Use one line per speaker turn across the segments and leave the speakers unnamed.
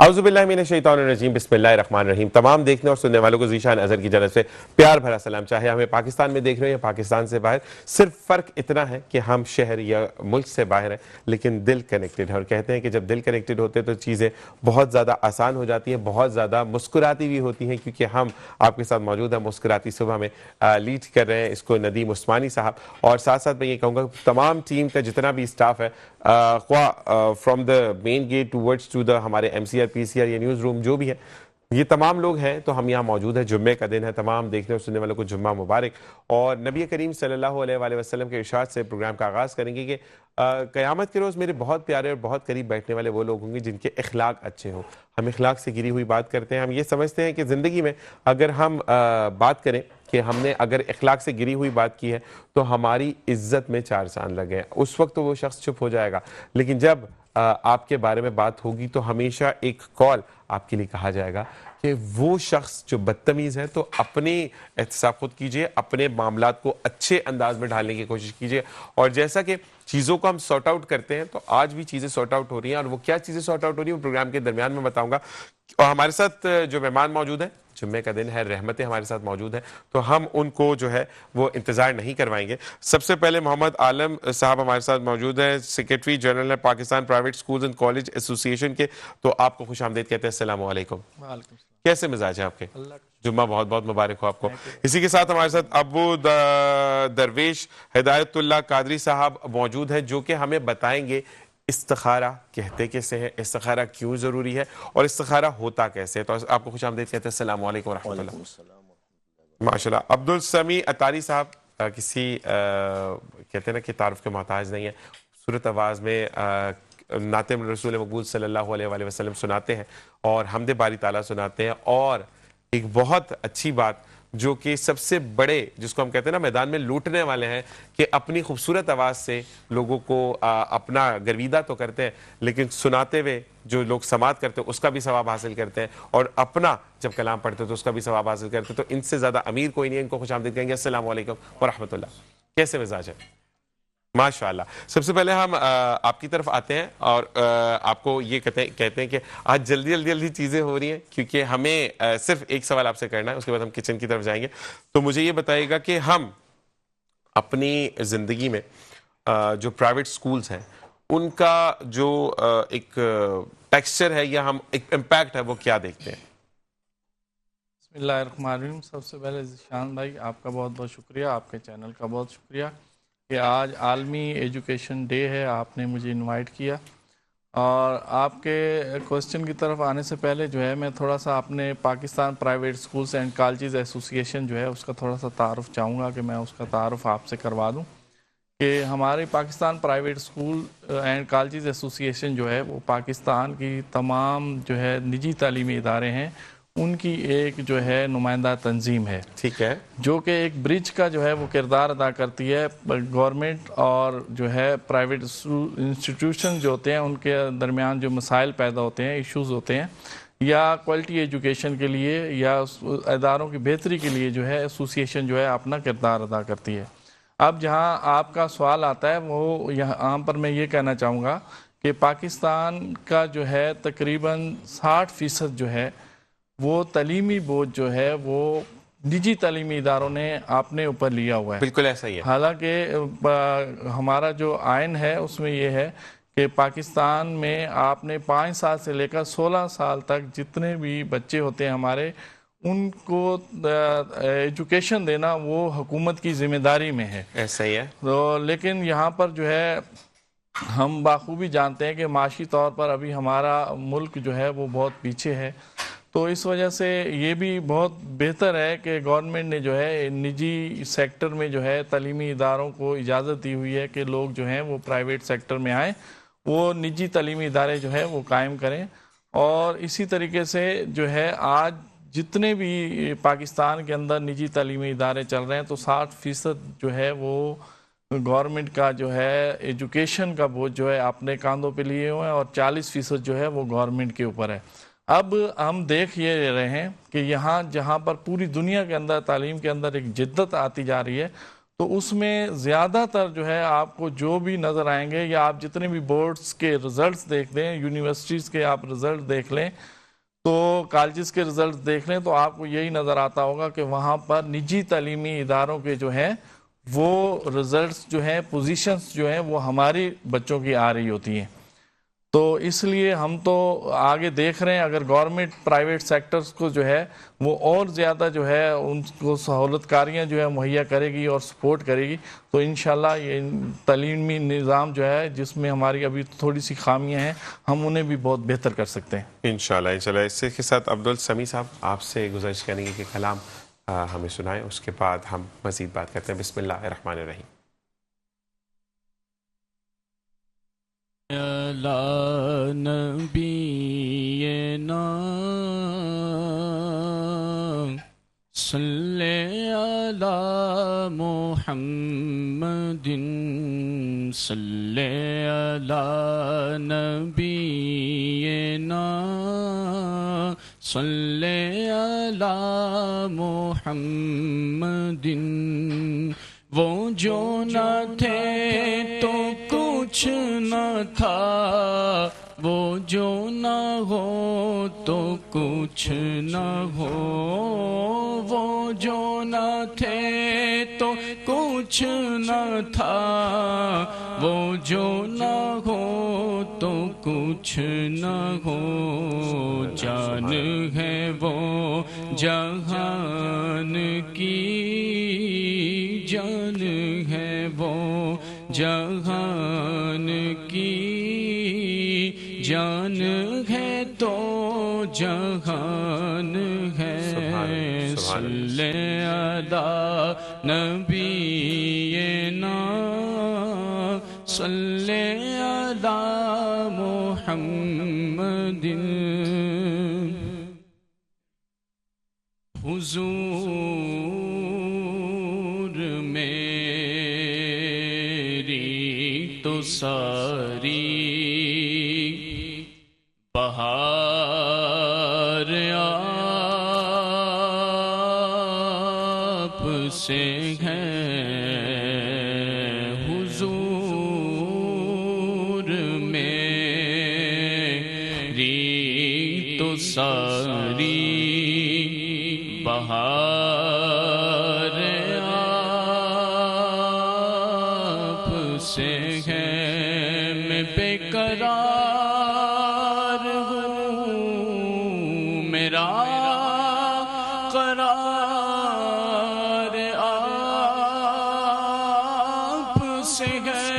اعوذ باللہ من الشیطان الرجیم بسم اللہ الرحمن الرحیم۔ تمام دیکھنے اور سننے والوں کو ذیشان اظہر کی جانب سے پیار بھرا سلام، چاہے ہمیں پاکستان میں دیکھ رہے ہیں یا پاکستان سے باہر۔ صرف فرق اتنا ہے کہ ہم شہر یا ملک سے باہر ہیں لیکن دل کنیکٹڈ ہے، اور کہتے ہیں کہ جب دل کنیکٹڈ ہوتے ہیں تو چیزیں بہت زیادہ آسان ہو جاتی ہیں، بہت زیادہ مسکراتی بھی ہوتی ہیں، کیونکہ ہم آپ کے ساتھ موجود ہیں۔ مسکراتی صبح میں لیڈ کر رہے ہیں اس کو ندیم عثمانی صاحب، اور ساتھ ساتھ میں یہ کہوں گا تمام ٹیم کا جتنا بھی اسٹاف ہے، from the main gate towards to the ہمارے M C R P C R یا نیوز روم جو بھی ہے، یہ تمام لوگ ہیں تو ہم یہاں موجود ہیں۔ جمعے کا دن ہے، تمام دیکھنے اور سننے والوں کو جمعہ مبارک۔ اور نبی کریم صلی اللہ علیہ وآلہ وسلم کے ارشاد سے پروگرام کا آغاز کریں گے کہ قیامت کے روز میرے بہت پیارے اور بہت قریب بیٹھنے والے وہ لوگ ہوں گے جن کے اخلاق اچھے ہوں۔ ہم اخلاق سے گری ہوئی بات کرتے ہیں، ہم یہ سمجھتے ہیں کہ زندگی میں اگر ہم بات کریں کہ ہم نے اگر اخلاق سے گری ہوئی بات کی ہے تو ہماری عزت میں چار چاند لگے ہیں، اس وقت تو وہ شخص چپ ہو جائے گا، لیکن جب آپ کے بارے میں بات ہوگی تو ہمیشہ ایک کال آپ کے لیے کہا جائے گا کہ وہ شخص جو بدتمیز ہے، تو اپنی احتساب خود کیجئے، اپنے معاملات کو اچھے انداز میں ڈھالنے کی کوشش کیجئے۔ اور جیسا کہ چیزوں کو ہم سارٹ آؤٹ کرتے ہیں تو آج بھی چیزیں سارٹ آؤٹ ہو رہی ہیں، اور وہ کیا چیزیں سارٹ آؤٹ ہو رہی ہیں وہ پروگرام کے درمیان میں بتاؤں گا۔ اور ہمارے ساتھ جو مہمان موجود ہیں، جمعے کا دن ہے، رحمتیں ہمارے ساتھ موجود ہیں، تو ہم ان کو جو ہے وہ انتظار نہیں کروائیں گے۔ سب سے پہلے محمد عالم صاحب ہمارے ساتھ موجود ہیں، سیکریٹری جنرل ہے Pakistan private schools and college ایسوسی ایشن کے، تو آپ کو خوش آمدید کہتے ہیں۔ السلام علیکم۔
وعلیکم السلام۔
کیسے مزاج ہے آپ کے؟
اللہ
جمعہ بہت بہت مبارک ہو آپ کو۔ اسی کے ساتھ ہمارے ساتھ ابو درویش ہدایت اللہ قادری صاحب موجود ہیں، جو کہ ہمیں بتائیں گے استخارہ کہتے کیسے ہیں، استخارہ کیوں ضروری ہے، اور استخارہ ہوتا کیسے ہے۔ تو آپ کو خوش آمدید کہتے ہیں۔ السلام علیکم ورحمۃ اللہ۔ ماشاءاللہ۔ عبدالسمیع اطاری صاحب کسی کہتے ہیں نا کہ تعارف کے محتاج نہیں ہے، صورت آواز میں نعت رسول مقبول صلی اللہ علیہ وآلہ وسلم سناتے ہیں اور حمد باری تعالیٰ سناتے ہیں، اور ایک بہت اچھی بات جو کہ سب سے بڑے جس کو ہم کہتے ہیں نا میدان میں لوٹنے والے ہیں، کہ اپنی خوبصورت آواز سے لوگوں کو اپنا گرویدہ تو کرتے ہیں، لیکن سناتے ہوئے جو لوگ سماعت کرتے ہیں اس کا بھی ثواب حاصل کرتے ہیں، اور اپنا جب کلام پڑھتے ہیں تو اس کا بھی ثواب حاصل کرتے ہیں۔ تو ان سے زیادہ امیر کوئی نہیں ہے، ان کو خوش آمدید کہیں گے۔ السلام علیکم ورحمۃ اللہ۔ کیسے مزاج ہے؟ ماشاءاللہ۔ سب سے پہلے ہم آپ کی طرف آتے ہیں اور آپ کو یہ کہتے ہیں کہ آج جلدی چیزیں ہو رہی ہیں، کیونکہ ہمیں صرف ایک سوال آپ سے کرنا ہے، اس کے بعد ہم کچن کی طرف جائیں گے۔ تو مجھے یہ بتائیے گا کہ ہم اپنی زندگی میں جو پرائیویٹ سکولز ہیں ان کا جو ایک ٹیکسچر ہے یا ہم ایک امپیکٹ ہے وہ کیا دیکھتے ہیں؟
بسم اللہ الرحمن الرحیم۔ سب سے پہلے ذیشان بھائی آپ کا بہت بہت شکریہ، آپ کے چینل کا بہت شکریہ کہ آج عالمی ایجوکیشن ڈے ہے، آپ نے مجھے انوائٹ کیا۔ اور آپ کے کوسچن کی طرف آنے سے پہلے جو ہے میں تھوڑا سا اپنے Pakistan private schools and colleges ایسوسی ایشن جو ہے اس کا تھوڑا سا تعارف چاہوں گا کہ میں اس کا تعارف آپ سے کروا دوں کہ ہمارے Pakistan private school and colleges ایسوسی ایشن جو ہے وہ پاکستان کی تمام جو ہے نجی تعلیمی ادارے ہیں ان کی ایک جو ہے نمائندہ تنظیم ہے،
ٹھیک ہے، جو
کہ ایک برج کا جو ہے وہ کردار ادا کرتی ہے گورنمنٹ اور جو ہے پرائیویٹ انسٹیٹیوشن جو ہوتے ہیں ان کے درمیان جو مسائل پیدا ہوتے ہیں، ایشوز ہوتے ہیں، یا کوالٹی ایجوکیشن کے لیے یا اداروں کی بہتری کے لیے جو ہے ایسوسی ایشن جو ہے اپنا کردار ادا کرتی ہے۔ اب جہاں آپ کا سوال آتا ہے وہ یہاں پر میں یہ کہنا چاہوں گا کہ پاکستان کا جو ہے تقریباً 60% جو ہے وہ تعلیمی بوجھ جو ہے وہ نجی تعلیمی اداروں نے اپنے اوپر لیا ہوا ہے۔
بالکل ایسا ہی ہے۔
حالانکہ ہمارا جو آئین ہے اس میں یہ ہے کہ پاکستان میں آپ نے 5 سال سے لے کر 16 سال تک جتنے بھی بچے ہوتے ہیں ہمارے، ان کو ایجوکیشن دینا وہ حکومت کی ذمہ داری میں ہے۔
ایسا ہی ہے۔
تو لیکن یہاں پر جو ہے ہم بخوبی جانتے ہیں کہ معاشی طور پر ابھی ہمارا ملک جو ہے وہ بہت پیچھے ہے، تو اس وجہ سے یہ بھی بہت بہتر ہے کہ گورنمنٹ نے جو ہے نجی سیکٹر میں جو ہے تعلیمی اداروں کو اجازت دی ہوئی ہے کہ لوگ جو ہیں وہ پرائیویٹ سیکٹر میں آئیں، وہ نجی تعلیمی ادارے جو ہے وہ قائم کریں۔ اور اسی طریقے سے جو ہے آج جتنے بھی پاکستان کے اندر نجی تعلیمی ادارے چل رہے ہیں تو 60% جو ہے وہ گورنمنٹ کا جو ہے ایجوکیشن کا بوجھ جو ہے اپنے کاندھوں پہ لیے ہوئے ہیں، اور 40% جو ہے وہ گورنمنٹ کے اوپر ہے۔ اب ہم دیکھ یہ رہے ہیں کہ یہاں جہاں پر پوری دنیا کے اندر تعلیم کے اندر ایک جدت آتی جا رہی ہے، تو اس میں زیادہ تر جو ہے آپ کو جو بھی نظر آئیں گے، یا آپ جتنے بھی بورڈز کے رزلٹس دیکھ لیں، یونیورسٹیز کے آپ رزلٹ دیکھ لیں، تو کالجز کے رزلٹ دیکھ لیں، تو آپ کو یہی نظر آتا ہوگا کہ وہاں پر نجی تعلیمی اداروں کے جو ہیں وہ رزلٹس جو ہیں، پوزیشنز جو ہیں وہ ہماری بچوں کی آ رہی ہوتی ہیں. تو اس لیے ہم تو آگے دیکھ رہے ہیں، اگر گورنمنٹ پرائیویٹ سیکٹرز کو جو ہے وہ اور زیادہ جو ہے ان کو سہولت کاریاں جو ہے مہیا کرے گی اور سپورٹ کرے گی، تو انشاءاللہ یہ تعلیمی نظام جو ہے جس میں ہماری ابھی تھوڑی سی خامیاں ہیں، ہم انہیں بھی بہت بہتر کر سکتے ہیں
انشاءاللہ. اس کے ساتھ عبدالسمیع صاحب آپ سے گزارش کریں گے کہ کلام ہمیں سنائیں، اس کے بعد ہم مزید بات کرتے ہیں. بسم اللہ الرحمن الرحیم.
علی نبینا صلی علی محمد صلی علی نبینا صلی علی محمد. وہ جو نہ تھے تو کچھ نہ تھا، وہ جو نہ ہو تو کچھ نہ ہو، وہ جو نہ تھے تو کچھ نہ تھا، وہ جو نہ ہو تو کچھ نہ ہو. جان ہے وہ جہان کی، جان ہے وہ جہان کی، جان ہے تو جہان ہے. صلی علی نبینا صلی علی محمد. حضور میری تو ساری بہار آپ سے ہے. حضور میری تو ساری بہار آپ سے ہے. میں بے قرار ہوں، میرا قرار آپ سے ہے.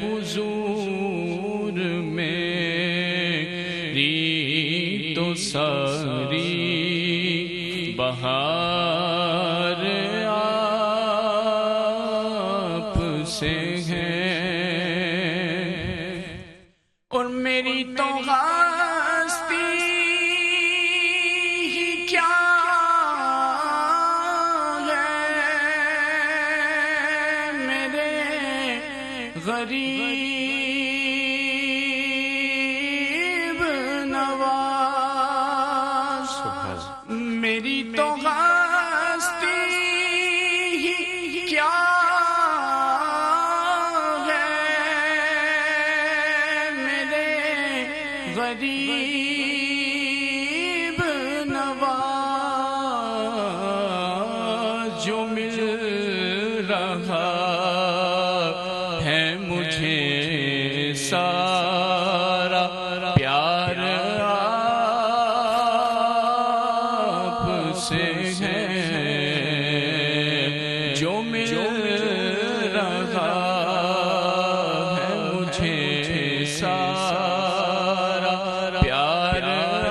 حضور میری تو ساری بہار آپ سے ہے. اور میری تو ہستی ہی کیا ہے، میرے غریب نواز. میری تو ہستی ہی کیا ہے، میرے غریب نواز. جو مل رہا ہے مجھے سارا پیار آپ سے ہے. جو مل رہا ہے مجھے سارا پیار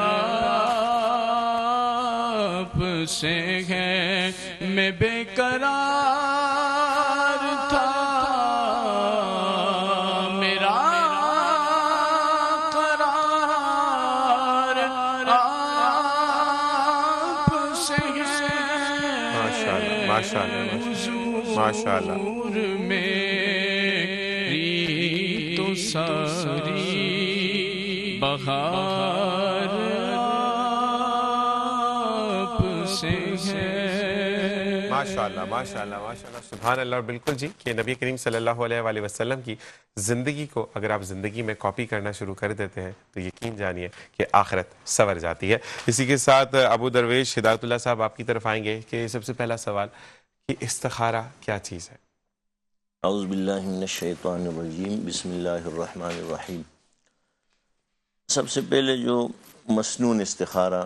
آپ سے ہے. میں بے قرار تھا، میرا قرار آپ سے ہے.
ماشاءاللہ ماشاءاللہ.
حضور میری تو ساری بہار آپ سے ہے.
ماشاءاللہ ماشاءاللہ ماشاءاللہ سبحان اللہ. اور بالکل جی کہ نبی کریم صلی اللہ علیہ وآلہ وسلم کی زندگی کو اگر آپ زندگی میں کاپی کرنا شروع کر دیتے ہیں تو یقین جانیے کہ آخرت سنور جاتی ہے. اسی کے ساتھ ابو درویش ہدایت اللہ صاحب آپ کی طرف آئیں گے کہ سب سے پہلا سوال کہ استخارہ کیا چیز ہے؟
اعوذ باللہ من الشیطان الرجیم بسم اللہ الرحمن الرحیم. سب سے پہلے جو مسنون استخارہ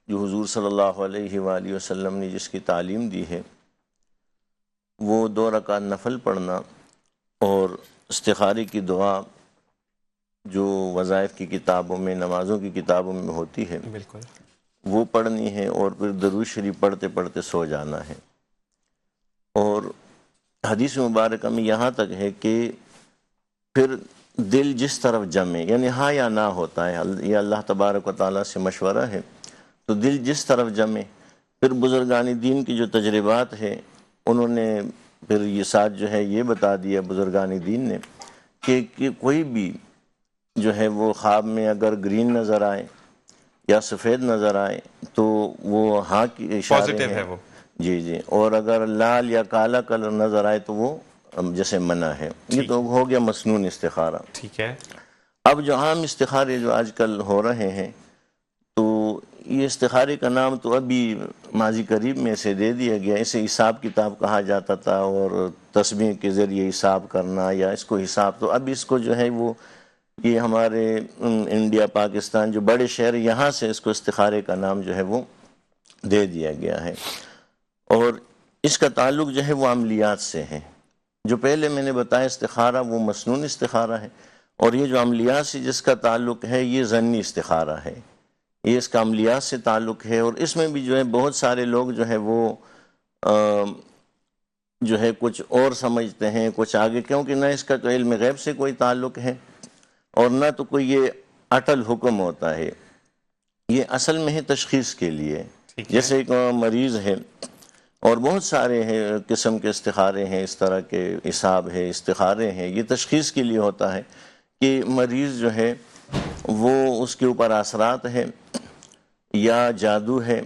جو حضور صلی اللہ علیہ وآلہ وسلم نے جس کی تعلیم دی ہے وہ 2 رکعت نفل پڑھنا اور استخارے کی دعا جو وظائف کی کتابوں میں نمازوں کی کتابوں میں ہوتی ہے
بالکل
وہ پڑھنی ہے اور پھر درود شریف پڑھتے پڑھتے سو جانا ہے. اور حدیث مبارکہ میں یہاں تک ہے کہ پھر دل جس طرف جمے یعنی ہاں یا نہ ہوتا ہے، یہ اللہ تبارک و تعالیٰ سے مشورہ ہے، تو دل جس طرف جمے. پھر بزرگان دین کی جو تجربات ہیں انہوں نے پھر یہ ساتھ جو ہے یہ بتا دیا بزرگان دین نے کہ کوئی بھی جو ہے وہ خواب میں اگر گرین نظر آئے یا سفید نظر آئے تو وہ ہاں کی اشارے
پازیٹیو ہے
ہیں.
وہ.
جی جی. اور اگر لال یا کالا کلر نظر آئے تو وہ جیسے منع ہے. یہ تو ہو گیا مسنون استخارہ.
ٹھیک ہے.
اب جو عام استخارے جو آج کل ہو رہے ہیں تو یہ استخارے کا نام تو ابھی ماضی قریب میں سے دے دیا گیا. اسے حساب کتاب کہا جاتا تھا اور تسبیح کے ذریعے حساب کرنا یا اس کو حساب، تو اب اس کو جو ہے وہ یہ ہمارے انڈیا پاکستان جو بڑے شہر یہاں سے اس کو استخارے کا نام جو ہے وہ دے دیا گیا ہے. اور اس کا تعلق جو ہے وہ عملیات سے ہے. جو پہلے میں نے بتایا استخارہ وہ مسنون استخارہ ہے، اور یہ جو عملیات سے جس کا تعلق ہے یہ ظنی استخارہ ہے، یہ اس کا عملیات سے تعلق ہے. اور اس میں بھی جو ہے بہت سارے لوگ جو ہے وہ جو ہے کچھ اور سمجھتے ہیں کچھ آگے، کیونکہ نہ اس کا تو علم غیب سے کوئی تعلق ہے اور نہ تو کوئی یہ اٹل حکم ہوتا ہے. یہ اصل میں ہے تشخیص کے لیے. جیسے ایک مریض ہے اور بہت سارے قسم کے استخارے ہیں، اس طرح کے حساب ہے استخارے ہیں، یہ تشخیص کے لیے ہوتا ہے کہ مریض جو ہے وہ اس کے اوپر اثرات ہے یا جادو ہے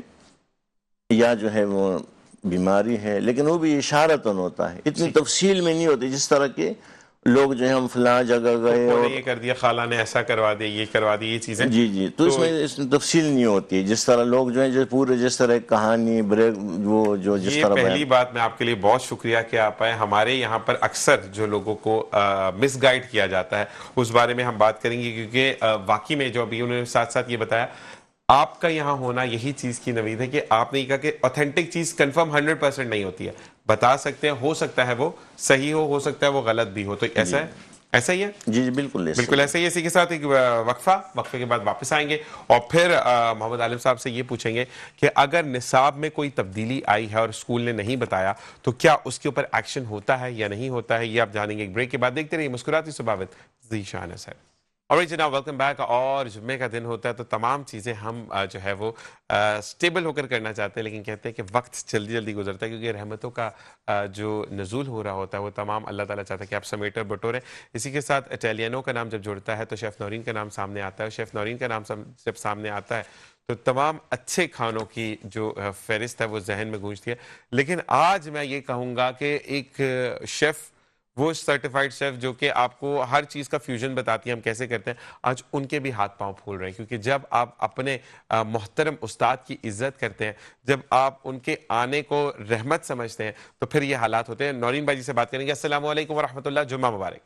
یا جو ہے وہ بیماری ہے، لیکن وہ بھی اشارتاً ہوتا ہے، اتنی تفصیل میں نہیں ہوتی جس طرح کے لوگ جو ہے ہم فلاں جگہ گئے اور
یہ کر دیا، خالہ نے ایسا کروا دیا، یہ کروا دی، یہ چیزیں.
جی جی. تو اس میں تفصیل نہیں ہوتی ہے جس طرح لوگ جو ہیں جو پورے جس طرح کہانی بریک وہ جو جس
یہ
طرح
پہلی بات میں آپ کے لیے بہت شکریہ کہ آپ آئے. ہمارے یہاں پر اکثر جو لوگوں کو مس گائیڈ کیا جاتا ہے اس بارے میں ہم بات کریں گے، کیونکہ واقعی میں جو ابھی انہوں نے ساتھ ساتھ یہ بتایا آپ کا یہاں ہونا یہی چیز کی نوید ہے کہ آپ نے یہ کہا کہ اوتھینٹک چیز کنفرم 100% نہیں ہوتی ہے، بتا سکتے ہیں، ہو سکتا ہے وہ صحیح ہو سکتا ہے وہ غلط بھی ہو. تو ایسا ہے، ایسا ہی ہے.
جی جی بالکل
بالکل ایسا ہی ہے. اسی کے ساتھ ایک وقفے کے بعد واپس آئیں گے اور پھر محمد عالم صاحب سے یہ پوچھیں گے کہ اگر نصاب میں کوئی تبدیلی آئی ہے اور اسکول نے نہیں بتایا تو کیا اس کے اوپر ایکشن ہوتا ہے یا نہیں ہوتا ہے، یہ آپ جانیں گے ایک بریک کے بعد. دیکھتے رہیے مسکراتی صباوت ذیشان ہے. اور جناب ویلکم بیک. اور جمعے کا دن ہوتا ہے تو تمام چیزیں ہم جو ہے وہ سٹیبل ہو کر کرنا چاہتے ہیں، لیکن کہتے ہیں کہ وقت جلدی جلدی گزرتا ہے کیونکہ رحمتوں کا جو نزول ہو رہا ہوتا ہے وہ تمام اللہ تعالیٰ چاہتا ہے کہ آپ سمیٹر بٹوریں. اسی کے ساتھ اٹیلینو کا نام جب جڑتا ہے تو شیف نورین کا نام سامنے آتا ہے، شیف نورین کا نام جب سامنے آتا ہے تو تمام اچھے کھانوں کی جو فہرست ہے وہ ذہن میں گونجتی ہے. لیکن آج میں یہ کہوں گا کہ ایک شیف، وہ سرٹیفائیڈ شیف جو کہ آپ کو ہر چیز کا فیوژن بتاتی ہیں ہم کیسے کرتے ہیں، آج ان کے بھی ہاتھ پاؤں پھول رہے ہیں. کیونکہ جب آپ اپنے محترم استاد کی عزت کرتے ہیں، جب آپ ان کے آنے کو رحمت سمجھتے ہیں تو پھر یہ حالات ہوتے ہیں. نورین بھائی جی سے بات کریں گے. السلام علیکم ورحمۃ اللہ، جمعہ مبارک.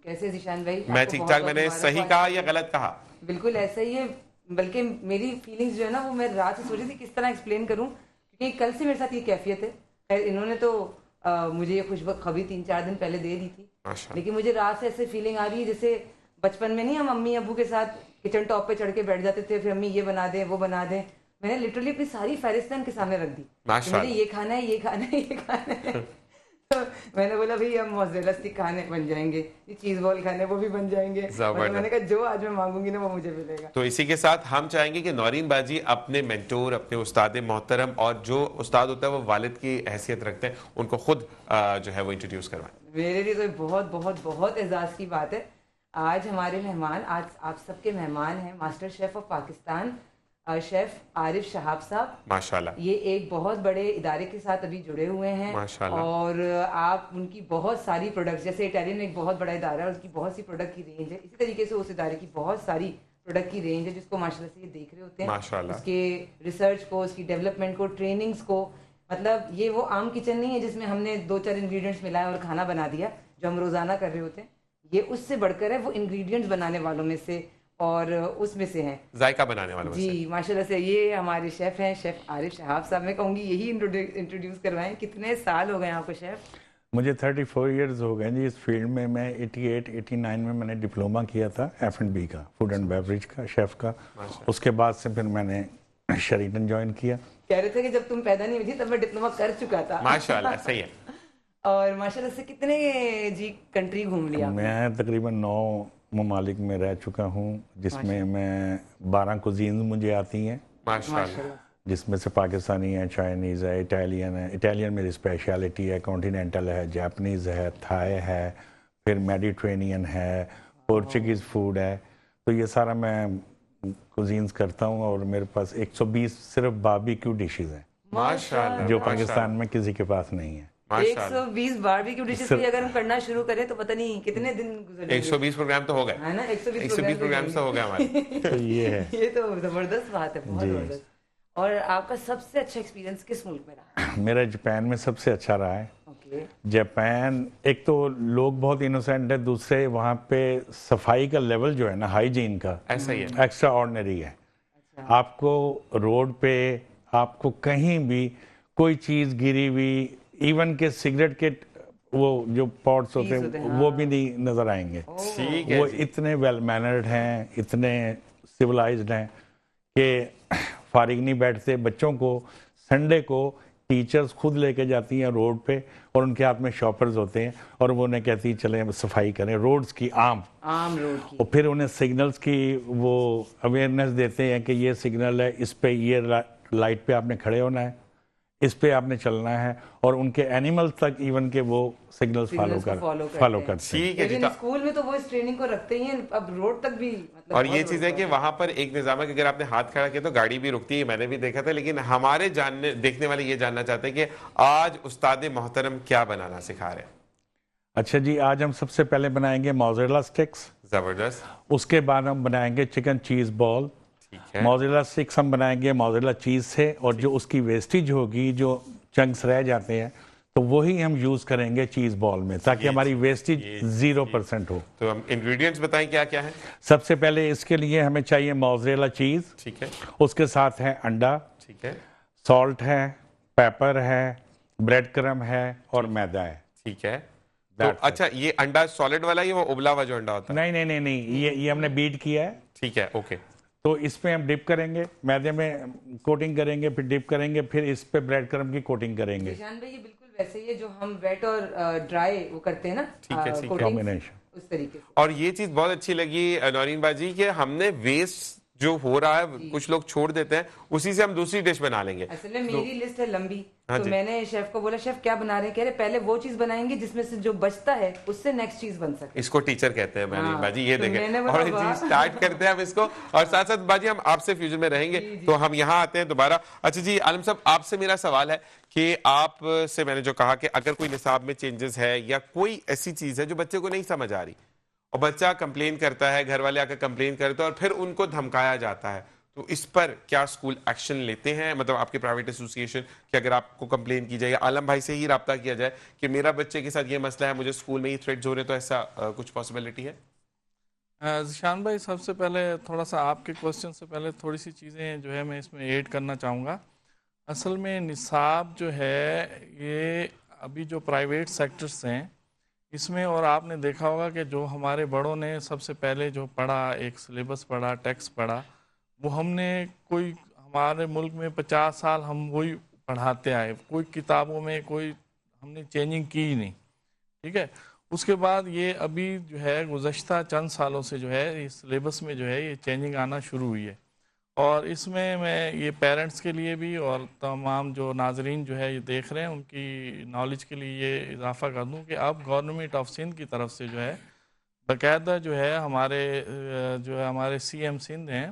کیسے ذیشان بھائی؟
میں ٹھیک ٹھاک. میں نے صحیح کہا یا غلط کہا؟
بالکل ایسا ہی ہے، بلکہ میری فیلنگز جو ہے نا وہ میں رات سے سوچی تھی کس طرح ایکسپلین کروں، کیونکہ کل سے میرے ساتھ یہ کیفیت ہے. خیر انہوں نے تو مجھے یہ خوشخبری 3-4 دن پہلے دے دی تھی، لیکن مجھے رات سے ایسے فیلنگ آ رہی ہے جیسے بچپن میں نہیں ہم امی ابو کے ساتھ کچن ٹاپ پہ چڑھ کے بیٹھ جاتے تھے، پھر امی یہ بنا دیں وہ بنا دیں. میں نے لٹرلی اپنی ساری فہرستیں ان کے سامنے رکھ دی، مجھے یہ کھانا ہے یہ کھانا ہے یہ کھانا ہے. تو میں نے بولا بھائی ہم موزریلا اسٹک کھانے بن جائیں گے، یہ چیز بال کھانے وہ بھی بن جائیں گے. میں نے کہا جو آج میں مانگوں گی نا وہ مجھے ملے گا.
تو اسی کے ساتھ ہم چاہیں گے کہ نورین باجی اپنے مینٹور، اپنے استاد محترم اور جو استاد ہوتا ہے وہ والد کی حیثیت رکھتے ہیں، ان کو خود جو ہے وہ انٹروڈیوس کروائیں.
میرے لیے تو بہت بہت بہت اعزاز کی بات ہے. آج ہمارے مہمان، آج آپ سب کے مہمان ہیں master chef of Pakistan chef Arif Shahab صاحب،
ماشاءاللہ
یہ ایک بہت بڑے ادارے کے ساتھ ابھی جڑے ہوئے ہیں،
ماشاءاللہ۔
اور آپ ان کی بہت ساری پروڈکٹس، جیسے اٹیلین میں ایک بہت بڑا ادارہ ہے، اس کی بہت سی پروڈکٹ کی رینج ہے، اسی طریقے سے اس ادارے کی بہت ساری پروڈکٹ کی رینج ہے جس کو ماشاءاللہ سے یہ دیکھ رہے ہوتے ہیں،
ماشاءاللہ۔
اس کے ریسرچ کو، اس کی ڈیولپمنٹ کو، ٹریننگز کو. مطلب یہ وہ عام کچن نہیں ہے جس میں ہم نے 2-4 انگریڈینٹس ملائے اور کھانا بنا دیا جو ہم روزانہ کر رہے ہوتے ہیں. یہ اس سے بڑھ کر ہے، وہ انگریڈینٹس بنانے والوں میں سے اور اس میں سے ہیں،
ذائقہ بنانے والوں میں سے.
جی ماشاءاللہ سے. یہ ہمارے شیف ہیں، شیف عارف شہاب صاحب. میں کہوں گی یہی انٹروڈیوس کروائیں. کتنے سال ہو گئے آپ کو شیف؟
مجھے 34 ایئرز ہو گئے جی اس فیلڈ میں. میں 88-89 میں نے ڈپلوما کیا تھا F&B کا، فوڈ اینڈ بیوریج کا، شیف کا. اس کے بعد سے پھر میں نے شریٹن جوائن کیا.
کہہ رہے تھے کہ جب تم پیدا نہیں ہوئی تھی تب میں ڈپلوما کر چکا تھا.
ماشاءاللہ صحیح ہے.
اور ماشاءاللہ سے کتنے جی کنٹری گھوم لیا؟
میں تقریباً 9 ممالک میں رہ چکا ہوں، جس میں 12 کوزینز مجھے آتی ہیں،
ماشاءاللہ.
جس میں سے پاکستانی ہے، چائنیز ہے، اٹیلین ہے. اٹیلین میری اسپیشلٹی ہے، کانٹینینٹل ہے، جاپنیز ہے، تھائی ہے، پھر میڈیٹرینین ہے، پورچوگیز فوڈ ہے. تو یہ سارا میں کوزینز کرتا ہوں، اور میرے پاس 120 صرف باربیکیو ڈشز ہیں
ماشاءاللہ
جو پاکستان میں کسی کے پاس نہیں ہے.
120 باربیکیو ڈشز بھی اگر ہم کرنا شروع کریں تو پتہ نہیں کتنے دن گزر جائیں گے.
120 پروگرام تو ہو گئے،
ہے نا،
120 پروگرام تو ہو گئے ہمارے.
تو یہ ہے.
یہ تو زبردست بات ہے، بہت زبردست. اور آپ کا سب سے اچھا ایکسپیرینس کس ملک میں رہا؟
میرا جاپان میں سب سے اچھا رہا ہے.
اوکے.
جاپان ایک تو لوگ بہت انوسینٹ ہے، دوسرے وہاں پہ صفائی کا لیول جو ہے نا، ہائیجین کا،
ایسا ہی ہے.
ایکسٹرا آرڈنری ہے. آپ کو روڈ پہ، آپ کو کہیں بھی کوئی چیز گری ہوئی، ایون کہ سگریٹ کے وہ جو پاٹس ہوتے ہیں وہ بھی نہیں نظر آئیں گے.
ٹھیک ہے.
وہ اتنے ویل مینرڈ ہیں، اتنے سویلائزڈ ہیں کہ فارغ نہیں بیٹھتے. بچوں کو سنڈے کو ٹیچرز خود لے کے جاتی ہیں روڈ پہ، اور ان کے ہاتھ میں شاپرز ہوتے ہیں، اور وہ انہیں کہتی ہیں چلیں صفائی کریں روڈز کی، عام
روڈ کی.
اور پھر انہیں سگنلز کی وہ اویئرنیس دیتے ہیں کہ یہ سگنل ہے، اس پہ یہ لائٹ پہ آپ نے کھڑے ہونا ہے، اس پہ آپ نے چلنا ہے. اور ان کے اینیمل تک ایون کہ وہ سگنلز فالو کرتے ہیں.
ٹھیک ہے جی.
لیکن اسکول میں تو وہ اس ٹریننگ کو رکھتے ہی ہیں، اب روڈ تک بھی.
اور یہ چیز ہے کہ وہاں پر ایک نظام ہے کہ اگر آپ نے ہاتھ کھڑا کیا تو گاڑی بھی رکتی ہے، میں نے بھی دیکھا تھا. لیکن ہمارے دیکھنے والے یہ جاننا چاہتے ہیں کہ آج استاد محترم کیا بنانا سکھا رہے ہیں.
اچھا جی، آج ہم سب سے پہلے بنائیں گے موزریلا سٹکس.
زبردست.
اس کے بعد ہم بنائیں گے چکن چیز بال. موزریلا سٹکس ہم بنائیں گے موزریلا چیز سے، اور جو اس کی ویسٹیج ہوگی، جو چنکس رہ جاتے ہیں، تو وہی ہم یوز کریں گے چیز بال میں، تاکہ ہماری ویسٹیج 0% ہو.
تو ہم انگریڈینٹس بتائیں کیا کیا ہے.
سب سے پہلے اس کے لیے ہمیں چاہیے موزریلا چیز.
ٹھیک ہے.
اس کے ساتھ ہے انڈا.
ٹھیک ہے.
سالٹ ہے، پیپر ہے، بریڈ کرم ہے، اور میدا ہے.
ٹھیک ہے. اچھا، یہ انڈا سالڈ والا ہی وہ ابلا ہوا جو انڈا ہوتا ہے؟
نہیں، یہ ہم نے بیٹ کیا ہے.
ٹھیک ہے. اوکے.
تو اس پہ ہم ڈپ کریں گے، میدے میں کوٹنگ کریں گے، پھر ڈپ کریں گے، پھر اس پہ بریڈ کرم کی کوٹنگ کریں گے.
جان بھائی یہ بالکل ویسے ہی ہے جو ہم ویٹ اور ڈرائی وہ کرتے ہیں نا،
کمبینیشن
اس طریقے سے.
اور یہ چیز بہت اچھی لگی نورین باجی کہ ہم نے ویسٹ جو ہو رہا ہے کچھ لوگ چھوڑ دیتے ہیں، اسی سے ہم دوسری ڈش بنا لیں گے.
اصل میں میری لسٹ ہے لمبی، تو میں نے شیف کو بولا شیف کیا بنا رہے ہیں؟ کہہ رہے پہلے وہ چیز بنائیں گے جس میں سے جو بچتا ہے اس سے نیکسٹ چیز بن سکے.
اس کو ٹیچر کہتے ہیں نورین باجی. یہ دیکھیں، اور سٹارٹ کرتے ہیں ہم اس کو، اور ساتھ ساتھ باجی ہم آپ سے فیوژن میں رہیں گے. تو ہم یہاں آتے ہیں دوبارہ. اچھا جی عالم صاحب، آپ سے میرا سوال ہے کہ آپ سے میں نے جو کہا کہ اگر کوئی نصاب میں چینجز ہے یا کوئی ایسی چیز ہے جو بچے کو نہیں سمجھ آ رہی اور بچہ کمپلین کرتا ہے، گھر والے آ کر کمپلین کرتے ہیں اور پھر ان کو دھمکایا جاتا ہے، تو اس پر کیا اسکول ایکشن لیتے ہیں؟ مطلب آپ کے پرائیویٹ ایسوسیشن کہ اگر آپ کو کمپلین کی جائے یا عالم بھائی سے ہی رابطہ کیا جائے کہ میرا بچے کے ساتھ یہ مسئلہ ہے، مجھے اسکول میں یہ تھریٹس ہو رہے، تو ایسا کچھ پاسبلٹی ہے؟
ذیشان بھائی، سب سے پہلے تھوڑا سا آپ کے کوسچن سے پہلے تھوڑی سی چیزیں جو ہے میں اس میں ایڈ کرنا چاہوں گا. اصل میں نصاب جو ہے یہ ابھی جو پرائیویٹ سیکٹرز ہیں اس میں، اور آپ نے دیکھا ہوگا کہ جو ہمارے بڑوں نے سب سے پہلے جو پڑھا، ایک سلیبس پڑھا، ٹیکسٹ پڑھا، وہ ہم نے کوئی ہمارے ملک میں 50 سال ہم وہی پڑھاتے آئے، کوئی کتابوں میں کوئی ہم نے چینجنگ کی ہی نہیں. ٹھیک ہے. اس کے بعد یہ ابھی جو ہے گزشتہ چند سالوں سے جو ہے اس سلیبس میں جو ہے یہ چینجنگ آنا شروع ہوئی ہے. اور اس میں یہ پیرنٹس کے لیے بھی اور تمام جو ناظرین جو ہے یہ دیکھ رہے ہیں ان کی نالج کے لیے یہ اضافہ کر دوں کہ اب گورنمنٹ آف سندھ کی طرف سے جو ہے باقاعدہ جو ہے ہمارے سی ایم سندھ ہیں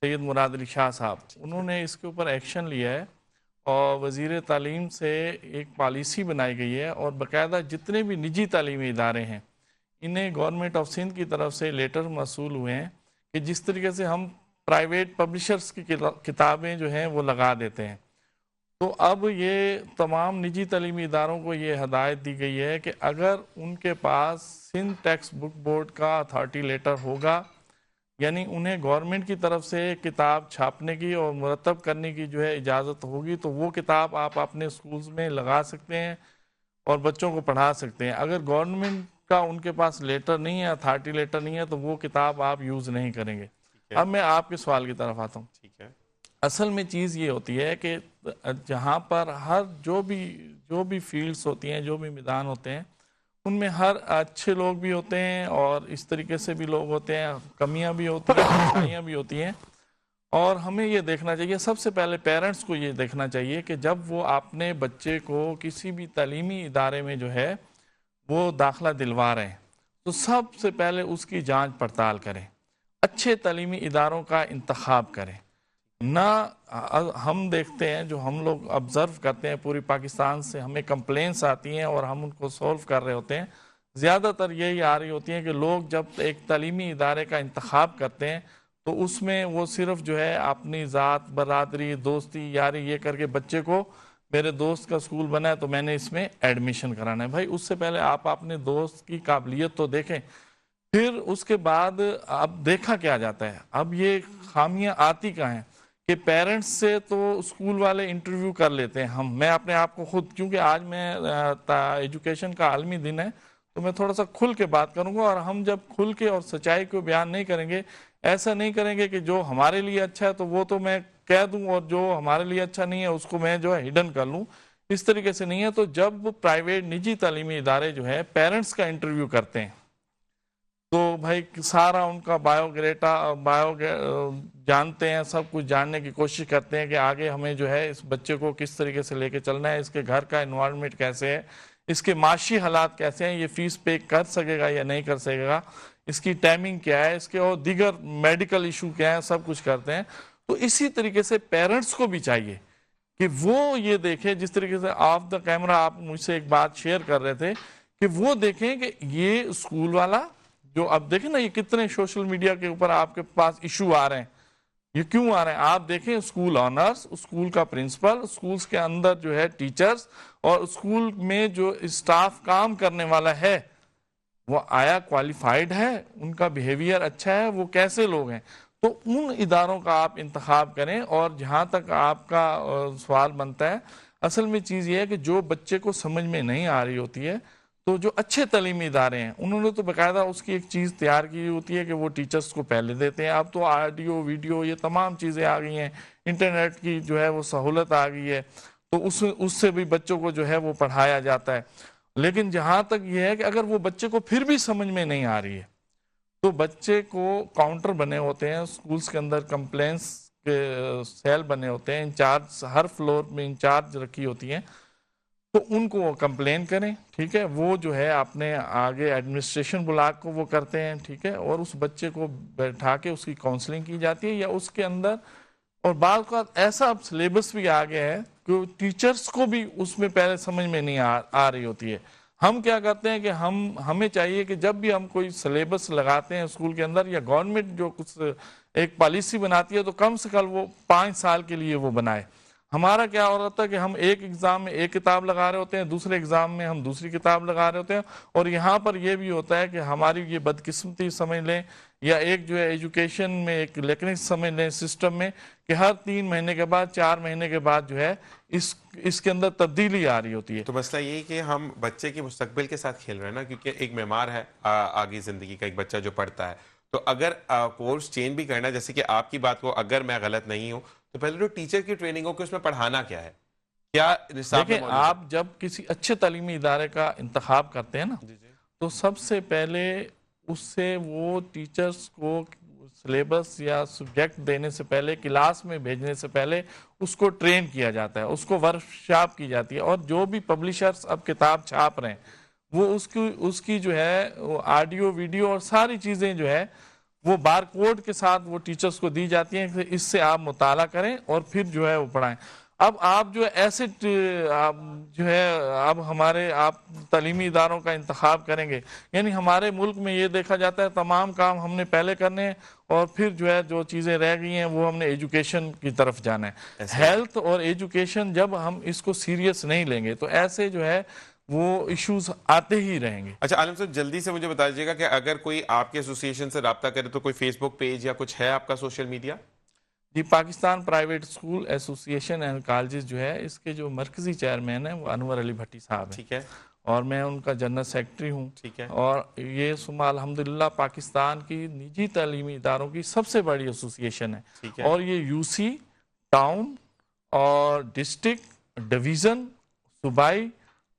سید مراد علی شاہ صاحب، انہوں نے اس کے اوپر ایکشن لیا ہے اور وزیر تعلیم سے ایک پالیسی بنائی گئی ہے، اور باقاعدہ جتنے بھی نجی تعلیمی ادارے ہیں انہیں گورنمنٹ آف سندھ کی طرف سے لیٹر موصول ہوئے ہیں کہ جس طریقے سے ہم پرائیویٹ پبلشرز کی کتابیں جو ہیں وہ لگا دیتے ہیں، تو اب یہ تمام نجی تعلیمی اداروں کو یہ ہدایت دی گئی ہے کہ اگر ان کے پاس سندھ ٹیکسٹ بک بورڈ کا اتھارٹی لیٹر ہوگا، یعنی انہیں گورنمنٹ کی طرف سے کتاب چھاپنے کی اور مرتب کرنے کی جو ہے اجازت ہوگی، تو وہ کتاب آپ اپنے سکولز میں لگا سکتے ہیں اور بچوں کو پڑھا سکتے ہیں۔ اگر گورنمنٹ کا ان کے پاس لیٹر نہیں ہے، اتھارٹی لیٹر نہیں ہے، تو وہ کتاب آپ یوز نہیں کریں گے۔ اب میں آپ کے سوال کی طرف آتا ہوں۔
ٹھیک ہے،
اصل میں چیز یہ ہوتی ہے کہ جہاں پر جو بھی فیلڈز ہوتی ہیں، جو بھی میدان ہوتے ہیں، ان میں ہر اچھے لوگ بھی ہوتے ہیں اور اس طریقے سے بھی لوگ ہوتے ہیں، کمیاں بھی ہوتی ہیں، اچھائیاں بھی ہوتی ہیں، اور ہمیں یہ دیکھنا چاہیے، سب سے پہلے پیرنٹس کو یہ دیکھنا چاہیے کہ جب وہ اپنے بچے کو کسی بھی تعلیمی ادارے میں جو ہے وہ داخلہ دلوا رہے ہیں تو سب سے پہلے اس کی جانچ پڑتال کریں، اچھے تعلیمی اداروں کا انتخاب کریں۔ نہ ہم دیکھتے ہیں، جو ہم لوگ آبزرو کرتے ہیں پوری پاکستان سے، ہمیں کمپلینس آتی ہیں اور ہم ان کو سولو کر رہے ہوتے ہیں، زیادہ تر یہی آ رہی ہوتی ہیں کہ لوگ جب ایک تعلیمی ادارے کا انتخاب کرتے ہیں تو اس میں وہ صرف جو ہے اپنی ذات، برادری، دوستی، یاری یہ کر کے بچے کو میرے دوست کا اسکول بنا ہے تو میں نے اس میں ایڈمیشن کرانا ہے۔ بھائی اس سے پہلے آپ اپنے دوست کی قابلیت تو دیکھیں، پھر اس کے بعد اب دیکھا کیا جاتا ہے۔ اب یہ خامیاں آتی کہاں ہیں کہ پیرنٹس سے تو اسکول والے انٹرویو کر لیتے ہیں، میں اپنے آپ کو خود، کیونکہ آج میں ایجوکیشن کا عالمی دن ہے تو میں تھوڑا سا کھل کے بات کروں گا، اور ہم جب کھل کے اور سچائی کو بیان نہیں کریں گے، ایسا نہیں کریں گے کہ جو ہمارے لیے اچھا ہے تو وہ تو میں کہہ دوں اور جو ہمارے لیے اچھا نہیں ہے اس کو میں جو ہے ہڈن کر لوں، اس طریقے سے نہیں ہے۔ تو جب پرائیویٹ نجی تعلیمی ادارے جو ہے پیرنٹس کا انٹرویو کرتے ہیں تو بھائی سارا ان کا بایو جانتے ہیں، سب کچھ جاننے کی کوشش کرتے ہیں کہ آگے ہمیں جو ہے اس بچے کو کس طریقے سے لے کے چلنا ہے، اس کے گھر کا انوائرمنٹ کیسے ہے، اس کے معاشی حالات کیسے ہیں، یہ فیس پے کر سکے گا یا نہیں کر سکے گا، اس کی ٹائمنگ کیا ہے، اس کے اور دیگر میڈیکل ایشو کیا ہے، سب کچھ کرتے ہیں۔ تو اسی طریقے سے پیرنٹس کو بھی چاہیے کہ وہ یہ دیکھیں، جس طریقے سے آف دا کیمرہ آپ مجھ سے ایک بات شیئر کر رہے تھے کہ وہ دیکھیں کہ یہ اسکول والا جو، اب دیکھیں نا یہ کتنے سوشل میڈیا کے اوپر آپ کے پاس ایشو آ رہے ہیں، یہ کیوں آ رہے ہیں؟ آپ دیکھیں اسکول آنرز، اسکول کا پرنسپل، اسکولز کے اندر جو ہے ٹیچرز، اور اسکول میں جو اسٹاف کام کرنے والا ہے وہ آیا کوالیفائڈ ہے، ان کا بیہیویئر اچھا ہے، وہ کیسے لوگ ہیں؟ تو ان اداروں کا آپ انتخاب کریں۔ اور جہاں تک آپ کا سوال بنتا ہے، اصل میں چیز یہ ہے کہ جو بچے کو سمجھ میں نہیں آ رہی ہوتی ہے تو جو اچھے تعلیمی ادارے ہیں انہوں نے تو باقاعدہ اس کی ایک چیز تیار کی ہوتی ہے کہ وہ ٹیچرز کو پہلے دیتے ہیں۔ اب تو آڈیو ویڈیو یہ تمام چیزیں آ گئی ہیں، انٹرنیٹ کی جو ہے وہ سہولت آ گئی ہے، تو اس سے بھی بچوں کو جو ہے وہ پڑھایا جاتا ہے۔ لیکن جہاں تک یہ ہے کہ اگر وہ بچے کو پھر بھی سمجھ میں نہیں آ رہی ہے تو بچے کو کاؤنٹر بنے ہوتے ہیں اسکولز کے اندر، کمپلینس کے سیل بنے ہوتے ہیں، انچارج ہر فلور میں انچارج رکھی ہوتی ہیں، تو ان کو وہ کمپلین کریں، ٹھیک ہے، وہ جو ہے اپنے آگے ایڈمنسٹریشن بلاک کو وہ کرتے ہیں، ٹھیک ہے، اور اس بچے کو بیٹھا کے اس کی کاؤنسلنگ کی جاتی ہے، یا اس کے اندر، اور بعض اوقات ایسا اب سلیبس بھی آ گیا ہے کہ ٹیچرز کو بھی اس میں پہلے سمجھ میں نہیں آ رہی ہوتی ہے۔ ہم کیا کرتے ہیں کہ ہمیں چاہیے کہ جب بھی ہم کوئی سلیبس لگاتے ہیں اسکول کے اندر، یا گورنمنٹ جو کچھ ایک پالیسی بناتی ہے تو کم سے کم وہ 5 سال کے لیے وہ بنائے۔ ہمارا کیا ہو رہا ہے کہ ہم ایک ایگزام میں ایک کتاب لگا رہے ہوتے ہیں، دوسرے ایگزام میں ہم دوسری کتاب لگا رہے ہوتے ہیں، اور یہاں پر یہ بھی ہوتا ہے کہ ہماری یہ بدقسمتی سمجھ لیں، یا ایک جو ہے ایجوکیشن میں ایک لیکنیس سمجھ لیں سسٹم میں، کہ ہر 3 مہینے کے بعد 4 مہینے کے بعد جو ہے اس کے اندر تبدیلی آ رہی ہوتی ہے۔
تو مسئلہ یہی کہ ہم بچے کے مستقبل کے ساتھ کھیل رہے ہیں نا، کیونکہ ایک معمار ہے آگے زندگی کا، ایک بچہ جو پڑھتا ہے، تو اگر کورس چینج بھی کرنا ہے، جیسے کہ آپ کی بات کو اگر میں غلط نہیں ہوں تو پہلے تو ٹیچر کی ٹریننگ ہو کہ اس میں پڑھانا کیا ہے، کیا نصاب میں
دیکھیں آپ جب کسی اچھے تعلیمی ادارے کا انتخاب کرتے ہیں نا، تو سب سے پہلے اس سے وہ ٹیچرز کو سلیبس یا سبجیکٹ دینے سے پہلے، کلاس میں بھیجنے سے پہلے اس کو ٹرین کیا جاتا ہے، اس کو ورکشاپ کی جاتی ہے، اور جو بھی پبلشرز اب کتاب چھاپ رہے ہیں وہ اس کی جو ہے آڈیو ویڈیو اور ساری چیزیں جو ہے وہ بار کوڈ کے ساتھ وہ ٹیچرز کو دی جاتی ہیں کہ اس سے آپ مطالعہ کریں اور پھر جو ہے وہ پڑھائیں. اب آپ جو ایسے جو ہے اب ہمارے آپ تعلیمی اداروں کا انتخاب کریں گے, یعنی ہمارے ملک میں یہ دیکھا جاتا ہے تمام کام ہم نے پہلے کرنے ہیں اور پھر جو ہے جو چیزیں رہ گئی ہیں وہ ہم نے ایجوکیشن کی طرف جانا ہے. ہیلتھ اور ایجوکیشن جب ہم اس کو سیریس نہیں لیں گے تو ایسے جو ہے وہ ایشوز آتے ہی رہیں گے.
اچھا عالم صاحب, جلدی سے مجھے بتا دیجیے گا کہ اگر کوئی آپ کے ایسوسیشن سے رابطہ کرے تو کوئی فیس بک پیج یا کچھ ہے آپ کا سوشل میڈیا؟
جی, پاکستان پرائیویٹ اسکول ایسوسی ایشن اینڈ کالجز جو ہے اس کے جو مرکزی چیئرمین ہیں وہ انور علی بھٹی صاحب ہیں.
ٹھیک ہے.
اور میں ان کا جنرل سیکرٹری ہوں.
ٹھیک ہے.
اور یہ سما الحمدللہ پاکستان کی نجی تعلیمی اداروں کی سب سے بڑی ایسوسی ایشن ہے.
ٹھیک ہے.
اور یہ یو سی, ٹاؤن اور ڈسٹرکٹ, ڈویژن, صوبائی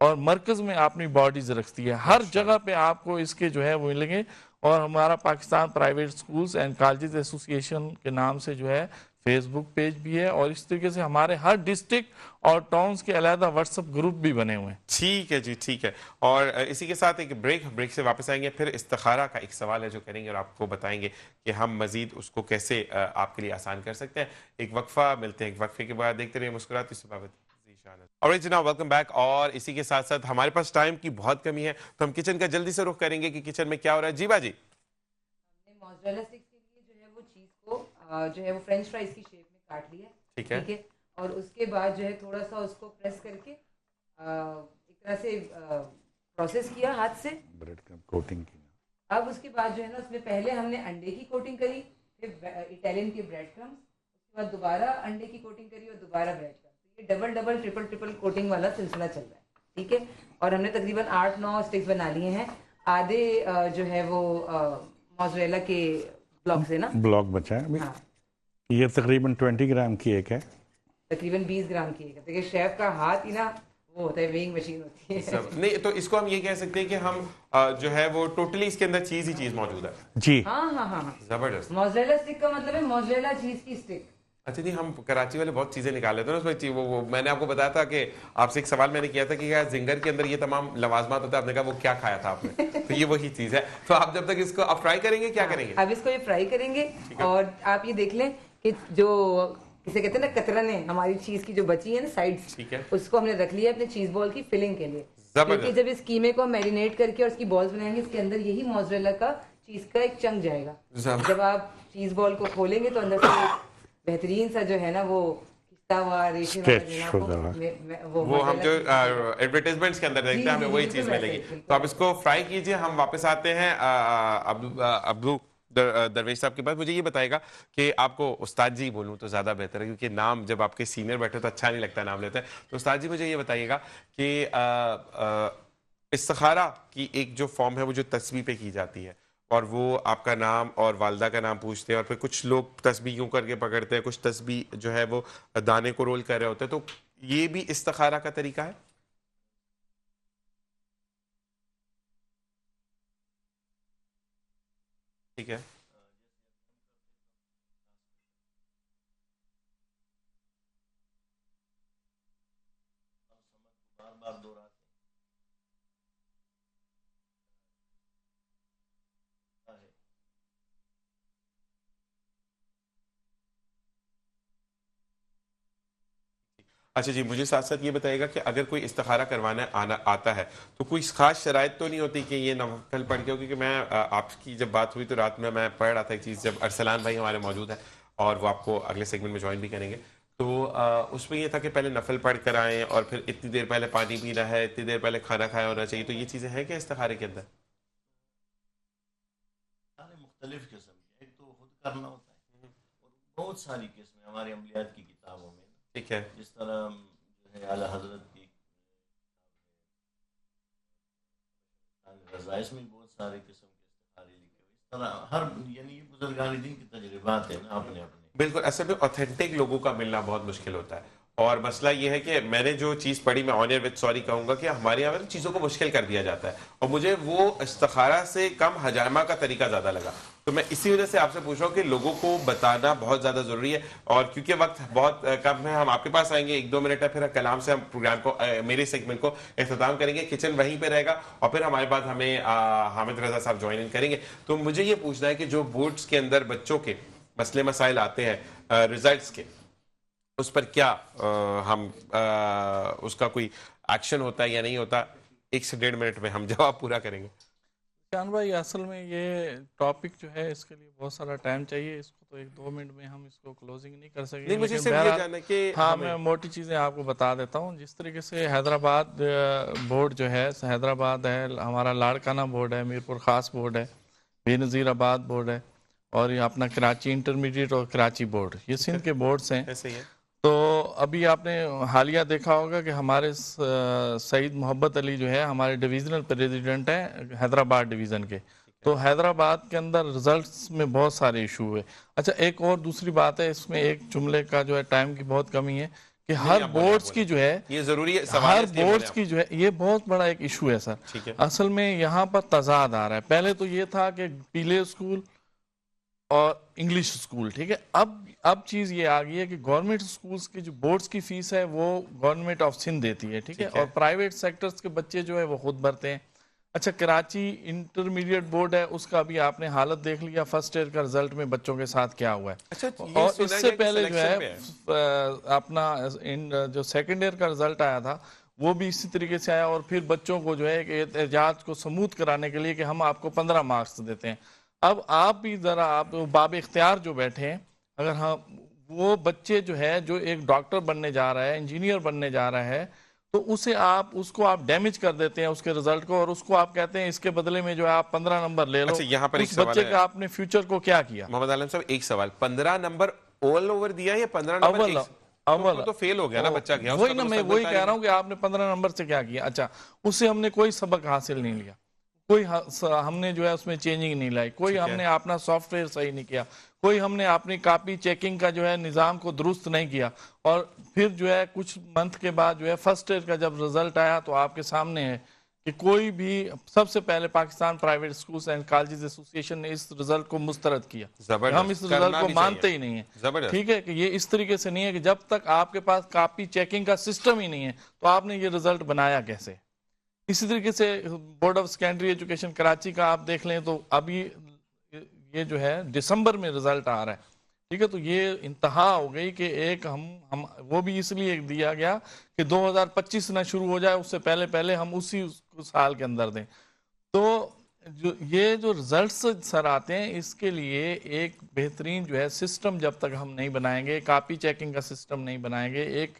اور مرکز میں اپنی باڈیز رکھتی ہے. ہر جگہ پہ آپ کو اس کے جو ہے وہ ملیں گے. اور ہمارا Pakistan private schools and colleges ایسوسی ایشن کے نام سے جو ہے فیس بک پیج بھی ہے, اور اس طریقے سے ہمارے ہر ڈسٹرکٹ اور ٹاؤنز کے علیحدہ واٹس ایپ گروپ بھی بنے ہوئے ہیں.
ٹھیک ہے جی, ٹھیک ہے. اور اسی کے ساتھ ایک بریک سے واپس آئیں گے, پھر استخارہ کا ایک سوال ہے جو کریں گے اور آپ کو بتائیں گے کہ ہم مزید اس کو کیسے آپ کے لیے آسان کر سکتے ہیں. ایک وقفہ, ملتے ہیں ایک وقفے کے بعد, دیکھتے رہیے مسکراتی صبابت. اور جناب ویلکم بیک. اور اسی کے ساتھ ساتھ ہمارے پاس ٹائم کی بہت کمی ہے تو ہم کچن کا جلدی سے رخ کریں گے کہ کچن میں کیا ہو رہا ہے. جی باجی,
موزریلا اسٹکس کے لیے جو ہے وہ چیز کو جو ہے وہ فرینچ فرائز کی شیپ میں کاٹ لیا.
ٹھیک ہے.
اور اس کے بعد جو ہے تھوڑا سا اس کو پریس کر کے ایک طرح سے پروسیس کیا ہاتھ سے,
بریڈ کا کوٹنگ کی.
اب اس کے بعد جو ہے نا اس میں پہلے ہم نے انڈے کی کوٹنگ کری, پھر اٹیلین کے بریڈ کرمز, اس کے بعد دوبارہ انڈے کی کوٹنگ کری اور دوبارہ بریڈ کرمز. یہ ڈبل ٹرپل کوٹنگ والا سلسلہ چل رہا ہے. ٹھیک ہے. اور ہم نے تقریباً 8-9 اسٹکس بنا لیے ہیں. آدھے جو ہے وہ موزریلا کے بلاک سے نا
بلاک بچا ہے. یہ تقریباً 20 گرام کی ایک ہے,
تقریباً 20 گرام کی ایک ہے. دیکھیے شیف کا ہاتھ ہی نا وہ ہوتا ہے, ویئنگ مشین ہوتی ہے.
نہیں تو اس کو ہم یہ کہہ سکتے ہیں کہ ہم جو ہے وہ ٹوٹلی اس کے اندر چیز ہی چیز موجود ہے.
جی
ہاں
زبردست.
موزریلا اسٹک کا مطلب ہے موزریلا چیز کی اسٹک.
اچھا نہیں, ہم کراچی والے بہت چیزیں نکال لیتے ہیں نا اس میں. وہ میں نے آپ کو بتایا تھا کہ آپ سے ایک سوال میں نے کیا تھا کہ کیا زنگر کے اندر یہ تمام لوازمات ہوتا ہے, آپ نے کہا وہ کیا کھایا تھا آپ نے, تو یہ وہی چیز ہے. تو آپ جب تک اس کو آپ فرائی کریں گے, کیا کریں گے؟
اب اس کو یہ فرائی کریں گے اور آپ یہ دیکھ لیں کہ جو کسے کہتے ہیں نا کترنے ہماری چیز کی جو بچی ہے نا سائڈس,
ٹھیک ہے,
اس کو ہم نے رکھ لیا اپنے چیز بال کی فلنگ کے لیے.
زبردست.
کیونکہ جب اس قیمے کو میرینیٹ کر کے اور اس کی بالز بنائیں گے, اس کے اندر یہی موزریلا کا چیز کا ایک چنک جائے گا. جب آپ چیز بال کو کھولیں گے تو اندر سے بہترین سا جو ہے نا وہ کھستا ہوا ریشم
وہ ہم جو ایڈورٹائزمنٹس کے اندر دیکھتے ہیں ہمیں وہی چیز ملے گی. تو آپ اس کو فرائی کیجئے. ہم واپس آتے ہیں عبدو درویش صاحب کے پاس. مجھے یہ بتائے گا کہ آپ کو استاد جی بولوں تو زیادہ بہتر ہے, کیونکہ نام جب آپ کے سینئر بیٹھے تو اچھا نہیں لگتا نام لیتے ہیں. تو استاد جی مجھے یہ بتائیے گا کہ استخارہ کی ایک جو فارم ہے وہ جو تسبیح پہ کی جاتی ہے, اور وہ آپ کا نام اور والدہ کا نام پوچھتے ہیں, اور پھر کچھ لوگ تسبیح کیوں کر کے پکڑتے ہیں, کچھ تسبیح جو ہے وہ دانے کو رول کر رہے ہوتے ہیں, تو یہ بھی استخارہ کا طریقہ ہے؟ ٹھیک ہے. اچھا جی, مجھے ساتھ ساتھ یہ بتائیے گا کہ اگر کوئی استخارہ کروانا آتا ہے تو کوئی خاص شرائط تو نہیں ہوتی کہ یہ نفل پڑھ کے ہو؟ کیونکہ میں آپ کی جب بات ہوئی تو رات میں پڑھ رہا تھا ایک چیز, جب ارسلان بھائی ہمارے موجود ہیں اور وہ آپ کو اگلے سیگمنٹ میں جوائن بھی کریں گے, تو اس میں یہ تھا کہ پہلے نفل پڑھ کر آئیں اور پھر اتنی دیر پہلے پانی پینا ہے, اتنی دیر پہلے کھانا کھایا ہونا چاہیے. تو یہ چیزیں ہیں کیا استخارے کے اندر؟
مختلف قسم کی, ایک تو خود کرنا ہوتا ہے اور بہت ساری قسمیں ہمارے عملیات کی کتابوں میں.
ٹھیک ہے.
جس طرح اعلی حضرت کی رضا, اس میں بہت سارے قسم کے استخارے لکھے ہوئے. اس طرح ہر یعنی یہ بزرگان دین کی تجربات ہیں نا اپنے اپنے.
بالکل, اصل میں اوتھینٹک لوگوں کا ملنا بہت مشکل ہوتا ہے, اور مسئلہ یہ ہے کہ میں نے جو چیز پڑھی، میں آن ایئر وتھ سوری کہوں گا کہ ہمارے یہاں چیزوں کو مشکل کر دیا جاتا ہے، اور مجھے وہ استخارہ سے کم حجامہ کا طریقہ زیادہ لگا. تو میں اسی وجہ سے آپ سے پوچھ رہا ہوں کہ لوگوں کو بتانا بہت زیادہ ضروری ہے. اور کیونکہ وقت بہت کم ہے، ہم آپ کے پاس آئیں گے 1-2 منٹ ہے، پھر کلام سے ہم پروگرام کو، میرے سیگمنٹ کو اختتام کریں گے. کچن وہیں پہ رہے گا، اور پھر ہمارے بعد ہمیں حامد رضا صاحب جوائن ان کریں گے. تو مجھے یہ پوچھنا ہے کہ جو بورڈز کے اندر بچوں کے مسئلے مسائل آتے ہیں ریزلٹس کے، اس پر کیا ہم اس کا کوئی ایکشن ہوتا ہے یا نہیں ہوتا؟ 1 سے 1.5 منٹ میں ہم جواب پورا کریں گے.
شان بھائی، اصل میں یہ ٹاپک جو ہے اس کے لیے بہت سارا ٹائم چاہیے، اس کو تو 1-2 منٹ میں ہم اس کو کلوزنگ نہیں کر سکیں.
نہیں، مجھے صرف یہ جاننا ہے کہ
ہاں، میں موٹی چیزیں آپ کو بتا دیتا ہوں. جس طریقے سے حیدرآباد بورڈ جو ہے، حیدرآباد ہے، ہمارا لاڑکانہ بورڈ ہے، میرپور خاص بورڈ ہے، بے نظیر آباد بورڈ ہے، اور یہ اپنا کراچی انٹرمیڈیٹ اور کراچی بورڈ، یہ سندھ کے بورڈز ہیں.
ایسے ہی ہے.
تو ابھی آپ نے حالیہ دیکھا ہوگا کہ ہمارے سعید محبت علی جو ہے ہمارے ڈویژنل پریزیڈنٹ ہیں حیدرآباد ڈویژن کے. تو حیدرآباد کے اندر ریزلٹس میں بہت سارے ایشو ہوئے. اچھا، ایک اور دوسری بات ہے، اس میں ایک جملے کا جو ہے ٹائم کی بہت کمی ہے کہ ہر بورڈز کی جو ہے،
یہ ضروری ہے،
ہر بورڈز کی جو ہے، یہ بہت بڑا ایک ایشو ہے سر. اصل میں یہاں پر تضاد آ رہا ہے. پہلے تو یہ تھا کہ پیلے اسکول اور انگلش اسکول، ٹھیک ہے. اب چیز یہ آ گئی ہے کہ گورنمنٹ اسکولز کی جو بورڈز کی فیس ہے وہ گورنمنٹ آف سندھ دیتی ہے، ٹھیک ہے، اور پرائیویٹ سیکٹرز کے بچے جو ہے وہ خود بھرتے ہیں. اچھا، کراچی انٹرمیڈیٹ بورڈ ہے، اس کا ابھی آپ نے حالت دیکھ لیا فرسٹ ایئر کا رزلٹ میں بچوں کے ساتھ کیا ہوا ہے. اور اس سے پہلے جو ہے اپنا جو سیکنڈ ایئر کا رزلٹ آیا تھا وہ بھی اسی طریقے سے آیا. اور پھر بچوں کو جو ہے کہ احتجاج کو سموتھ کرانے کے لیے کہ ہم آپ کو 15 مارکس دیتے ہیں. اب آپ بھی ذرا، آپ باب اختیار جو بیٹھے ہیں، اگر ہم وہ بچے جو ہے جو ایک ڈاکٹر بننے جا رہا ہے، انجینئر بننے جا رہا ہے، تو اس کو آپ ڈیمیج کر دیتے ہیں اس کے رزلٹ کو، اور اس کو آپ کہتے ہیں اس کے بدلے میں جو ہے آپ 15 نمبر لے لو.
یہاں پر
اس بچے کا آپ نے فیوچر کو کیا کیا؟
محمد عالم صاحب، ایک سوال، 15 نمبر آل اوور دیا یا 15 نمبر
اول
تو فیل ہو گیا نا بچہ گیا؟
وہی نا، میں وہی کہہ رہا ہوں کہ آپ نے 15 نمبر سے کیا کیا. اچھا، اس سے ہم نے کوئی سبق حاصل نہیں لیا، کوئی ہم نے جو ہے اس میں چینجنگ نہیں لائی، کوئی ہم نے اپنا سافٹ ویئر صحیح نہیں کیا، کوئی ہم نے اپنی کاپی چیکنگ کا جو ہے نظام کو درست نہیں کیا. اور پھر جو ہے کچھ منتھ کے بعد جو ہے فرسٹ ایئر کا جب رزلٹ آیا تو آپ کے سامنے ہے کہ کوئی بھی، سب سے پہلے Pakistan private schools and colleges ایسوسی ایشن نے اس رزلٹ کو مسترد کیا. ہم اس رزلٹ کو مانتے ہی نہیں ہیں، ٹھیک ہے، کہ یہ اس طریقے سے نہیں ہے کہ جب تک آپ کے پاس کاپی چیکنگ کا سسٹم ہی نہیں ہے تو آپ نے یہ رزلٹ بنایا کیسے. اسی طریقے سے board of secondary education Karachi کا آپ دیکھ لیں تو ابھی یہ جو ہے دسمبر میں رزلٹ آ رہا ہے، ٹھیک ہے. تو یہ انتہا ہو گئی کہ ایک ہم وہ بھی اس لیے دیا گیا کہ 2025 نہ شروع ہو جائے، اس سے پہلے ہم اسی سال کے اندر دیں. تو یہ جو رزلٹس سر آتے ہیں، اس کے لیے ایک بہترین جو ہے سسٹم جب تک ہم نہیں بنائیں گے، کاپی چیکنگ کا سسٹم نہیں بنائیں گے، ایک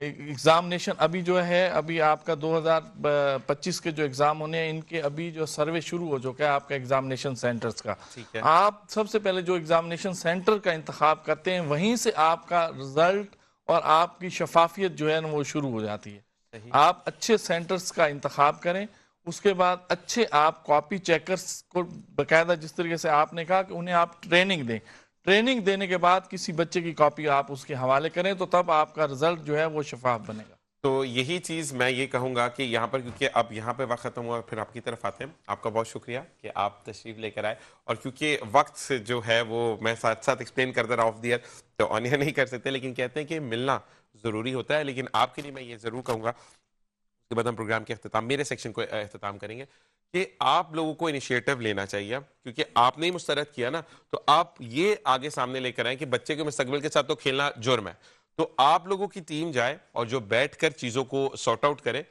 ایگزامنیشن ابھی جو ہے، ابھی آپ کا 2025 کے جو ایگزام ہونے ہیں، ان کے ابھی جو سروے شروع ہو چکا ہے آپ کا ایگزامنیشن سینٹرز کا. آپ سب سے پہلے جو ایگزامنیشن سینٹر کا انتخاب کرتے ہیں، وہیں سے آپ کا رزلٹ اور آپ کی شفافیت جو ہے وہ شروع ہو جاتی ہے. آپ اچھے سینٹرز کا انتخاب کریں، اس کے بعد اچھے آپ کاپی چیکرز کو باقاعدہ، جس طریقے سے آپ نے کہا کہ انہیں آپ ٹریننگ دیں، ٹریننگ دینے کے بعد کسی بچے کی کاپی آپ اس کے حوالے کریں، تو تب آپ کا رزلٹ جو ہے وہ شفاف بنے گا.
تو یہی چیز میں یہ کہوں گا کہ یہاں پر، کیونکہ اب یہاں پہ وقت ختم ہوا، پھر آپ کی طرف آتے ہیں. آپ کا بہت شکریہ کہ آپ تشریف لے کر آئے، اور کیونکہ وقت جو ہے وہ میں ساتھ ساتھ ایکسپلین کرتا رہا آف دی ایئر، تو آن ایئر نہیں کر سکتے، لیکن کہتے ہیں کہ ملنا ضروری ہوتا ہے. لیکن آپ کے لیے میں یہ ضرور کہوں گا، اس کے بعد ہم پروگرام کے اختتام، میرے سیکشن کو اختتام کریں گے، کہ آپ لوگوں کو انیشیٹو لینا چاہیے، کیونکہ آپ نے ہی مسترد کیا نا، تو آپ یہ آگے سامنے لے کر آئیں کہ بچے کے مستقبل کے ساتھ تو کھیلنا جرم ہے. تو آپ لوگوں کی ٹیم جائے اور جو بیٹھ کر چیزوں کو سارٹ آؤٹ کرے.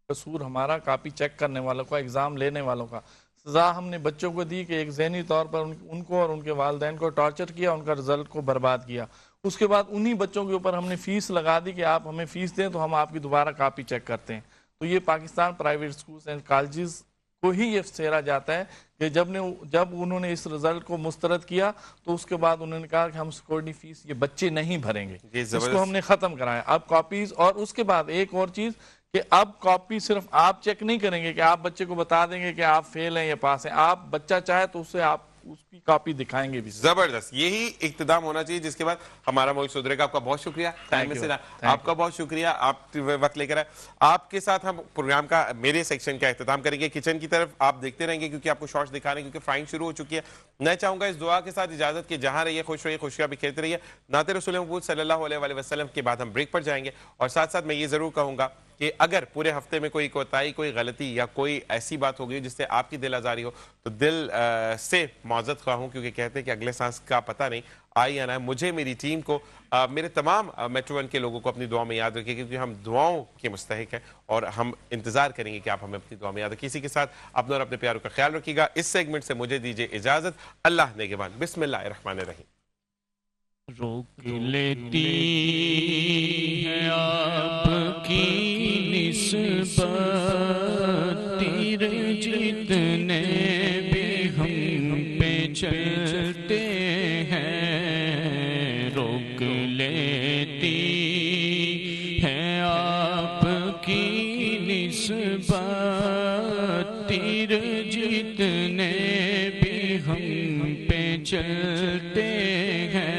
قصور ہمارا کاپی چیک کرنے والوں کا، ایگزام لینے والوں کا. سزا ہم نے بچوں کو دی کہ ایک ذہنی طور پر ان کو اور ان کے والدین کو ٹارچر کیا، ان کا رزلٹ کو برباد کیا. اس کے بعد انہی بچوں کے اوپر ہم نے فیس لگا دی کہ آپ ہمیں فیس دیں تو ہم آپ کی دوبارہ کاپی چیک کرتے ہیں. تو یہ Pakistan private schools and colleges کو ہی یہ سہرا جاتا ہے کہ جب انہوں نے اس رزلٹ کو مسترد کیا تو اس کے بعد انہوں نے کہا کہ ہم سیکورٹی فیس یہ بچے نہیں بھریں گے، اس کو ہم نے ختم کرایا. اب کاپیز، اور اس کے بعد ایک اور چیز کہ اب کاپی صرف آپ چیک نہیں کریں گے کہ آپ بچے کو بتا دیں گے کہ آپ فیل ہیں یا پاس ہیں. آپ بچہ چاہے تو اسے آپ اس کی کاپی دکھائیں گے بھی.
زبردست, یہی اقتدام ہونا چاہیے جس کے بعد ہمارا ملک سدھرے گا. آپ کا بہت شکریہ ٹائم میں سے آپ کا بہت شکریہ, آپ وقت لے کر آئے. آپ کے ساتھ ہم پروگرام کا میرے سیکشن کا اختتام کریں گے. کچن کی طرف آپ دیکھتے رہیں گے کیونکہ آپ کو شارٹس دکھا رہے ہیں کیونکہ فرائنگ شروع ہو چکی ہے. میں چاہوں گا اس دعا کے ساتھ اجازت کہ جہاں رہیے خوش رہیے, خوشیاں بکھیرتے رہیے. نعت رسول محمود صلی اللہ علیہ وآلہ وسلم کے بعد ہم بریک پر جائیں گے, اور ساتھ ساتھ میں یہ ضرور کہوں گا کہ اگر پورے ہفتے میں کوئی کوتاہی, کوئی غلطی یا کوئی ایسی بات ہو گئی جس سے آپ کی دل آزاری ہو تو دل سے معذرت خواہ ہوں, کیونکہ کہتے ہیں کہ اگلے سانس کا پتہ نہیں آئی یا نہ. مجھے, میری ٹیم کو, میرے تمام میٹرو ون کے لوگوں کو اپنی دعا میں یاد رکھیے, کیونکہ ہم دعاؤں کے مستحق ہیں اور ہم انتظار کریں گے کہ آپ ہمیں اپنی دعا میں یاد رکھیں. اسی کے ساتھ اپنے اور اپنے پیاروں کا خیال رکھیے گا. اس سیگمنٹ سے مجھے دیجیے اجازت. اللہ نگہبان. بسم اللہ الرحمن الرحیم.
روک لیتی ہے آپ کی نسبت تیر جتنے بھی ہم پہ چلتے ہیں. روک لیتی ہے آپ کی نسبت تیر جتنے بھی ہم پہ چلتے ہیں.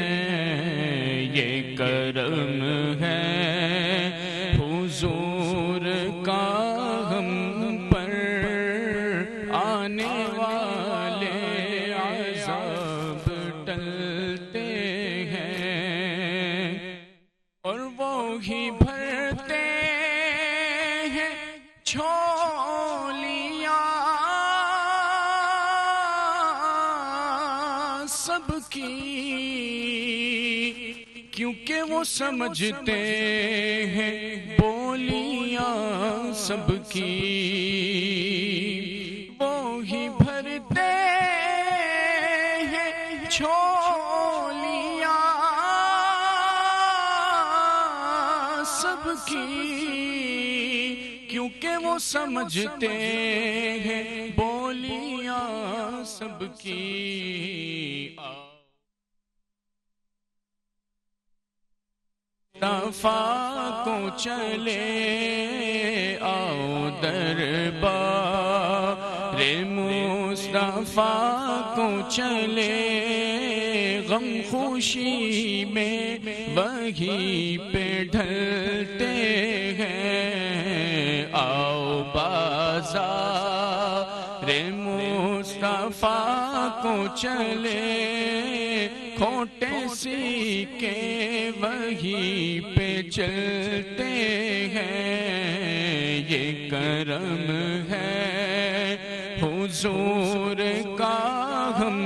یہ کرم ہے حضور کا ہم پر, آنے والے عذاب ٹلتے ہیں اور وہی بھرتے ہیں جھولیاں سب کی, کیونکہ وہ سمجھتے ہیں بولیاں سب کی. وہی بھرتے ہیں جھولیاں سب کی, کیونکہ وہ سمجھتے ہیں بولیاں سب کی. مصطفیٰ کو چلے آؤ دربار مصطفیٰ کو چلے, غم خوشی میں وہی پہ ڈھلتے ہیں. آؤ بازار مصطفیٰ کو چلے, کھوٹے سیکے وہی پہ چلتے ہیں. یہ کرم ہے حضور کا ہم